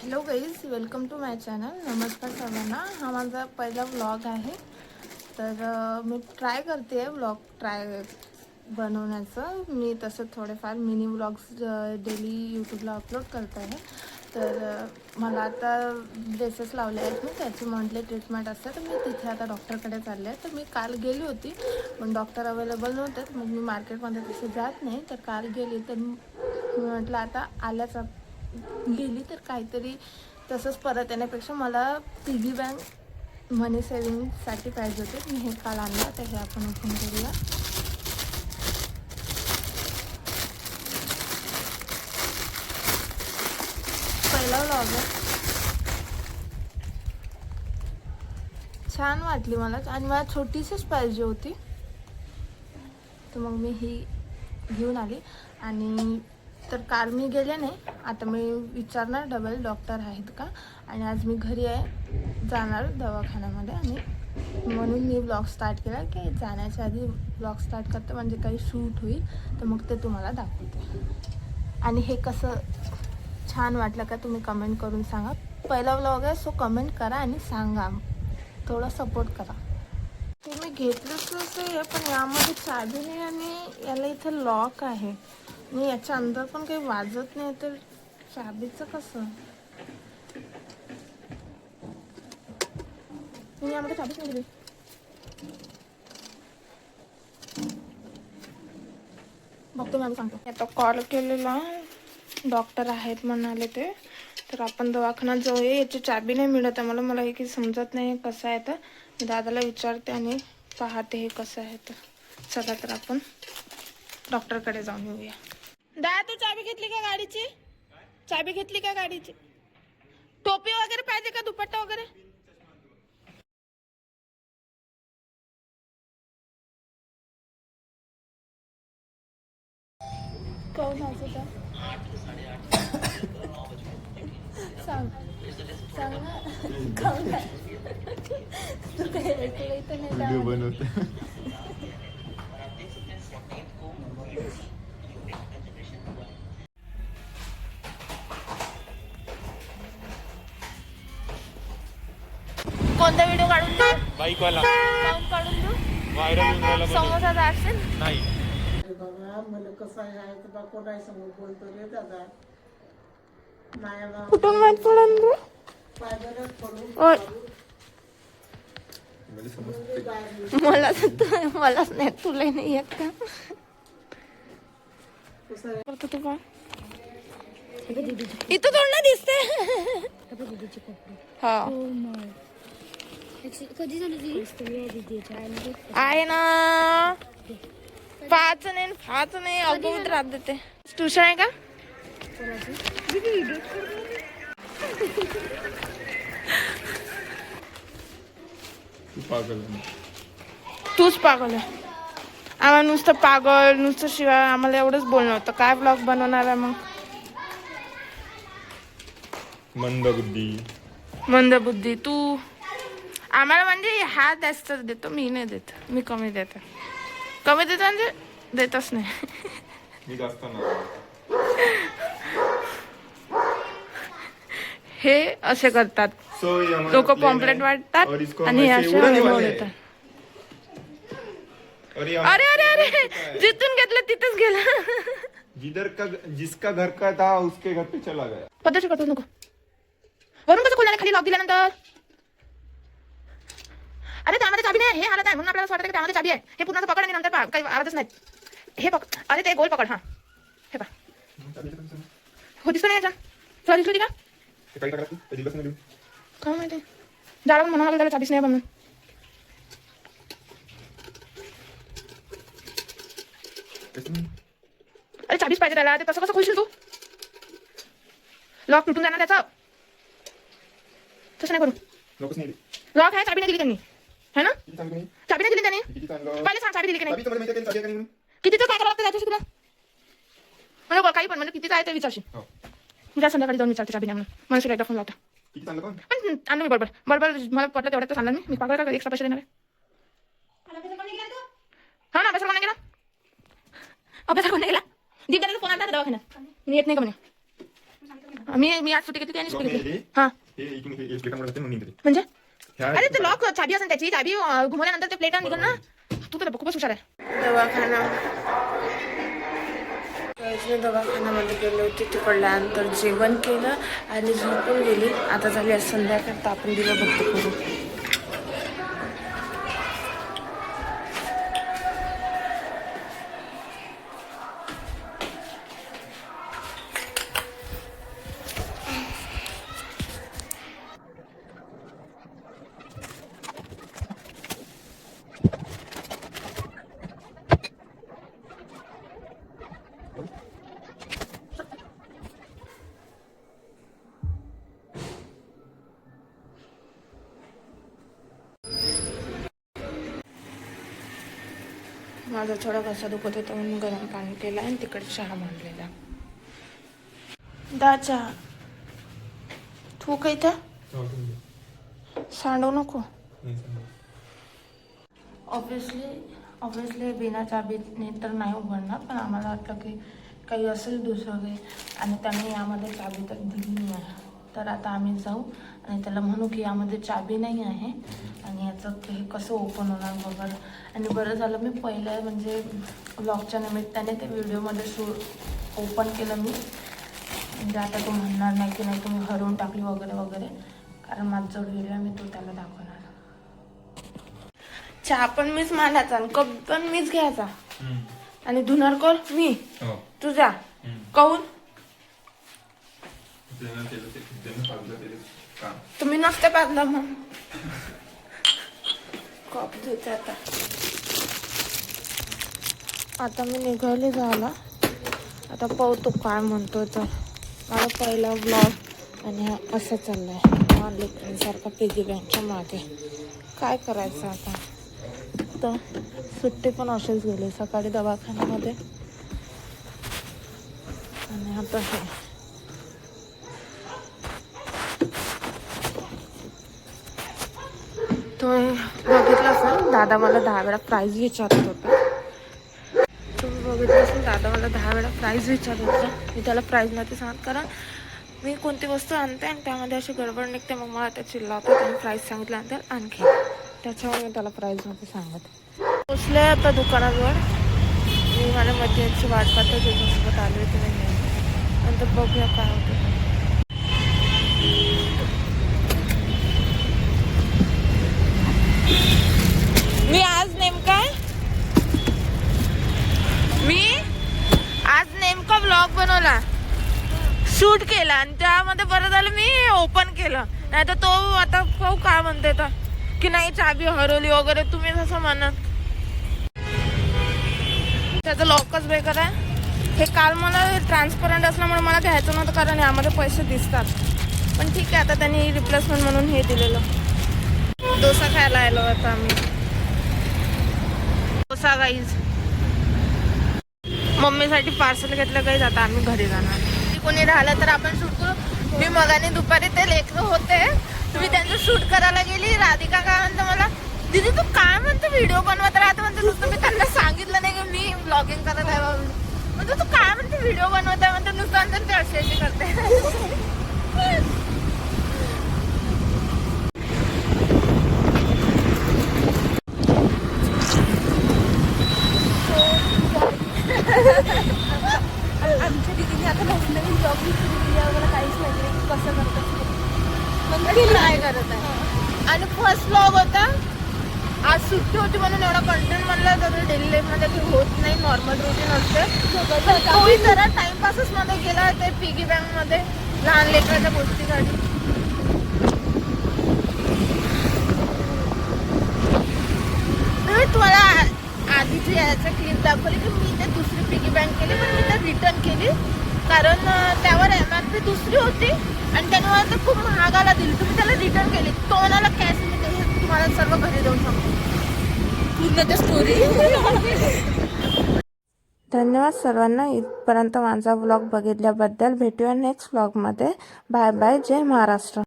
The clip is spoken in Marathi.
Hello guys, welcome to my channel. नमस्कार सर्वांना. हा माझा पहिला व्लॉग आहे. तर मी ट्राय करते आहे व्लॉग बनवण्याचं. मी तसं थोडेफार मिनी व्लॉग्स डेली यूट्यूबला अपलोड करत आहे. तर मला आता ड्रेसेस लावले आहेत, मी त्याची मंथली ट्रीटमेंट असते. तर मी तिथे आता डॉक्टरकडे चालले आहे. तर मी काल गेली होती, पण डॉक्टर अवेलेबल नव्हते. मग मी मार्केटमध्ये तसं जात नाही. तर काल गेली, तर मी म्हटलं आता आल्याच गेली तर काहीतरी तसंच परत येण्यापेक्षा मला पिगी बँक मनी सेविंगसाठी पाहिजे होते. मी हे काल आणलं, तर हे आपण ओपन करूया. पहिला व्लॉग आहे. छान वाटली मला आणि मला छोटीशीच पाहिजे होती, तर मग मी ही घेऊन आली. आणि तर काल मी गेले नाही, आता मी विचारणार डबल डॉक्टर आहेत का. आणि आज मी घरी आहे, जाणार दवाखान्यामध्ये. आणि म्हणून मी ब्लॉग स्टार्ट केला की जाण्याच्या आधी ब्लॉग स्टार्ट करते, म्हणजे काही शूट होईल, तर मग ते तुम्हाला दाखवते. आणि हे कसं छान वाटलं का तुम्ही कमेंट करून सांगा. पहिला व्लॉग आहे, सो कमेंट करा आणि सांगा, थोडा सपोर्ट करा. ते मी घेतलंच नसं आहे, पण यामध्ये चाबी नाही आणि याला इथं लॉक आहे आणि याच्या अंदर पण काही वाजत नाही. तर चाबीचं कसं? मी यामध्ये चाबीच नाही दिली. बघतो मी, आम्ही सांगतो. आता कॉल केलेला, डॉक्टर आहेत म्हणाले ते. तर आपण दवाखान्यात जाऊया. याची चाबी नाही मिळत आहे मला हे काही समजत नाही कसं आहे. तर मी दादाला विचारते आणि पाहते हे कसं आहे. तर चला, तर आपण डॉक्टरकडे जाऊन येऊया. दादा, तू चाबी घेतली का गाडीची? चाबी घेतली का गाडीची? टोपी वगैरे पाहिजे का, दुपट्टा वगैरे? कोण हसत आहे? सांग सांग ना, कोण आहे? तू काही ऐकलं इथं नाही? व्हिडिओ बनवते. कोणता व्हिडिओ काढून दे? बाईकवाला काऊन काढून देऊ? व्हायरल होऊन राहिला बोलू. समोसा जाशील नाही. बाबा मला कसं आहे तर बा कोणाही समोर बोलतो रे दादा. नाही बा कुठून माहित पडून दे? पायदळच पडून ओय, बाहेर मलाच नाही, तुला नाही येत का? कसं आहे करतो तू का? इथं थोडं दिसते. हा, कधी झाली ती आहे ना. पाच नाही अगोदर राहत देते. ट्युशन आहे का? तूच पागल आहे. आम्हाला नुसतं पागल, नुसतं शिवाय, आम्हाला एवढंच बोलणं होतं. काय ब्लॉग बनवणार आहे मग? मंदबुद्धी तू. आम्हाला म्हणजे हा जास्त देतो, मी नाही देत. मी कमी देतो. कमी देतो म्हणजे देतच नाही. मी जास्त हे असे करतात लोक, पॉम्पलेट वाटतात आणि असे अनुभव देतात. अरे अरे अरे, जिथून घेतलं तिथेच गेलं. जिसका घर का था उसके घर पे चला गया. पद्धतशीर करतो नको. वरून कसं खोल्याने खाली लॉक दिल्यानंतर? अरे त्यामध्ये चाबी नाही, हे हालत आहे म्हणून आपल्याला वाटतं की त्यामध्ये चाबी आहे. हे पूर्ण पकड आणि नंतर पहा, काही आवाजच नाही. हे पकड, अरे ते गोल पकड. हा, हे पहा. हो, दिसतो नाही याचा. तुला दिसली का? काय माहिती, जाळून म्हणा लागलं त्याला चाबीच नाही म्हणून. अरे चाबीच पाहिजे त्याला, ते तसं कसं खोलशील तू? लॉक तुटून जाणार त्याचा. तसं नाही करू. लॉक आहे, चाबी नाही दिली त्यांनी, है ना? चाबी नाही दिली त्यांनी. पहिले सांग, चाबी दिली की नाही? कितीचं काय करावं लागतं त्याच्याशी तुला? म्हणजे काही पण, म्हणजे कितीचं आहे ते विचारशील. मी संध्याकाळी जाऊन विचारते चाबी नाही म्हणून. मला शिवाय एकदा फोन लावता. पण आणलं मी बरोबर मला पटलं तेवढ्यात तर सांगणार मी पागल का एक्स्ट्रा पैसे देणार आहे? हा ना, अभ्यास कोणा गेला? अभ्यास कोणा गेला? दीप दादा फोन आला दवाखान्यात, मी येत नाही का म्हणे. मी आज सुट्टी घेतली आणि सुट्टी घेतली. हे हा इकडून हे प्लेटामुळे जाते म्हणून निघते. म्हणजे ह्या- अरे ते लॉक चाबी असेल त्याची चाबी घुमवल्यानंतर ते प्लेट निघून ना. तू तर खूपच हुशार आहे. दवाखान्यामध्ये गेले होते. तिकडल्यानंतर जेवण केलं आणि झोपून गेली. आता झाली आज संध्याकाळ तर आपण दिलं बघतो करू. माझा थोडा घसा दुखत होता म्हणून गरम पाणी केलं आणि तिकडे चहा मांडलेला. दा चहा तू काही तर सांडू नको. ऑब्विसली बिना चाबीने तर नाही उघडणार, पण आम्हाला वाटलं की काही असेल दुसरं काही आणि त्यांनी यामध्ये चाबी तर दिली नाही आहे. तर आता आम्ही जाऊ आणि त्याला म्हणू की यामध्ये चाबी नाही आहे आणि याचं हे कसं ओपन होणार वगैरे. आणि बरं झालं मी पहिलं म्हणजे ब्लॉगच्या निमित्ताने ते व्हिडिओमध्ये ओपन केलं मी. म्हणजे आता तो म्हणणार नाही की नाही तुम्ही हरवून टाकली वगैरे वगैरे, कारण माझा जो व्हिडिओ आहे मी तो त्याला दाखवणार. चहा पण मीच मांडायचा आणि कप पण मीच घ्यायचा आणि धुणार कोण मी तुझा काऊन तुम्ही नसते पाजला मग कप धुते. आता मी निघाले झाला. आता पाहतो काय म्हणतो. तर मला पहिला ब्लॉग आणि हा असं चाललाय लेकरांसारखा पिगी बँकच्या मागे. काय करायचं आता. तर सुट्टी पण असेच गेली. सकाळी दवाखान्यामध्ये आणि आता हे तो बघितलं असेल दादा मला 10 वेळा प्राईज विचारत होता. तुम्ही बघितलं असेल दादा मला 10 वेळा प्राईज विचारत होता. मी त्याला प्राईज नव्हते सांगत, कारण मी कोणती वस्तू आणते आणि त्यामध्ये अशी गडबड निघते मग मला त्या चिल्लावतात आणि प्राईज सांगितल्यानंतर आणखी त्याच्यामुळे मी त्याला प्राईज नव्हते सांगत. पोचले आता दुकानाजवळ. मी माझ्या मैत्रिणीची वाट पाहतो तुझ्यासोबत आली होती नाही. नंतर बघूया काय होतं. मी आज नेमका ब्लॉग बनवला, शूट केला आणि त्यामध्ये बरं झालं मी ओपन केलं. नाही तर तो आता पाहू काय म्हणते तर की नाही चाबी हरवली वगैरे तुम्ही जसं म्हणत. त्याचं लॉकच बेकार आहे. हे काल मला ट्रान्सपरंट असल्यामुळे मला घ्यायचं नव्हतं, कारण यामध्ये पैसे दिसतात. पण ठीक आहे, आता त्यांनी रिप्लेसमेंट म्हणून हे दिलेलं. डोसा खायला आलो आता आम्ही. डोसा गाईज मम्मीसाठी पार्सल घेतलं गाईज. आता आम्ही घरी जाणार. कोणी राहिलं तर आपण शूट करू. मी मगाने दुपारी ते लेकरं होते, तुम्ही त्यांचं शूट करायला गेली. राधिका काय म्हणते मला, दीदी तू काय म्हणते व्हिडिओ बनवत राहते म्हणते. नुसतं मी त्यांना सांगितलं नाही की मी ब्लॉगिंग करत आहे बाबा. म्हणजे तू काय म्हणते व्हिडिओ बनवत आहे म्हणते. नुसतं अंतर ते अशी करते. आमच्या दीदीने आता नवीन ब्लॉगिंग सुरू केली आहे. मला काहीच माहिती नाही कसं करतात म्हणजे ट्राय करत आहे. आणि फर्स्ट ब्लॉग होता. आज सुट्टी होती म्हणून एवढा कंटेंट म्हणलं तर डेली लाईफमध्ये काही होत नाही. नॉर्मल रुटीन असते. तोही जरा टाइमपासच मध्ये गेला ते पिगी बँकमध्ये लहान लेकराच्या गोष्टीसाठी. मी तुम्हाला आधीची याचं क्लिप दाखवली की मी ते दुसरी पिगी बँक केली, पण मी ते रिटर्न केली कारण त्यावर MRP दुसरी होती आणि त्याने मला ते खूप महागाला दिली. तुम्ही त्याला रिटर्न केली. तो म्हणाला कॅश मी ते तुम्हाला सर्व घरी देऊ शकतो. पूर्ण ते स्टोरी. धन्यवाद सर्वांना इथपर्यंत माझा व्लॉग बघितल्याबद्दल. भेटूया नेक्स्ट व्लॉगमध्ये. Bye bye. जय महाराष्ट्र.